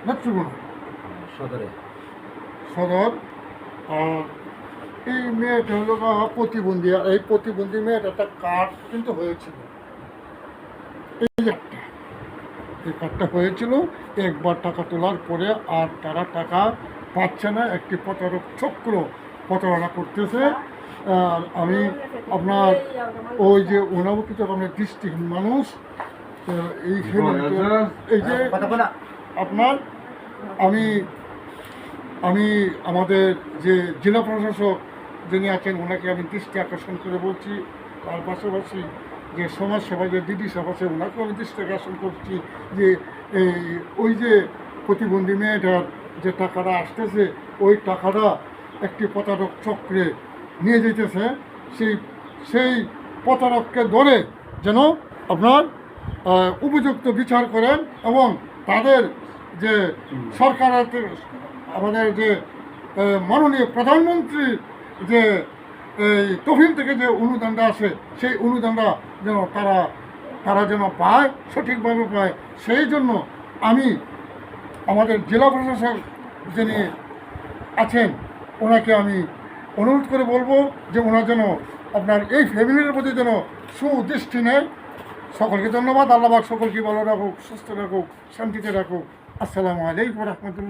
নেত্রকোনা সদরে। সদর। আর এই মেয়েটা হলো প্রতিবন্ধী, আর এই প্রতিবন্ধী মেয়েটা একটা কার্ড কিন্তু হয়েছিল, এই যে একটা, এই কার্ডটা হয়েছিল। একবার টাকা তোলার পরে আর তারা টাকা পাচ্ছে না, একটি প্রতারক চক্র প্রতারণা করতেছে। আর আমি আপনার ওই যে ওনাও কিন্তু আপনার দৃষ্টিহীন মানুষ, তো এই এই যে আপনার আমি আমি আমাদের যে জেলা প্রশাসক যিনি আছেন ওনাকে আমি দৃষ্টি আকর্ষণ করে বলছি, তার পাশাপাশি যে সমাজসেবা যে দিদি সব আছে ওনাকেও আমি দৃষ্টি আকর্ষণ করছি যে এই ওই যে প্রতিবন্ধী মেয়েটার যে টাকাটা আসতেছে ওই টাকাটা একটি প্রতারক চক্রে নিয়ে যেতেছে। সেই সেই প্রতারককে ধরে যেন আপনার উপযুক্ত বিচার করেন এবং তাদের যে সরকারের আমাদের যে মাননীয় প্রধানমন্ত্রীর যে এই তহবিল থেকে যে অনুদানটা আসে সেই অনুদানটা যেন তারা যেন পায়, সঠিকভাবে পায়। সেই জন্য আমি আমাদের জেলা প্রশাসক যিনি আছেন ওনাকে আমি অনুরোধ করে বলবো যে ওনার যেন আপনার এই ফ্যামিলির প্রতি যেন সুদৃষ্টি নেয়। সকলকে ধন্যবাদ। আল্লাহ পাক সকলকে ভালো রাখুক, সুস্থ রাখুক, শান্তিতে রাখুক। আসসালামু আলাইকুম রহমতুল্লাহ।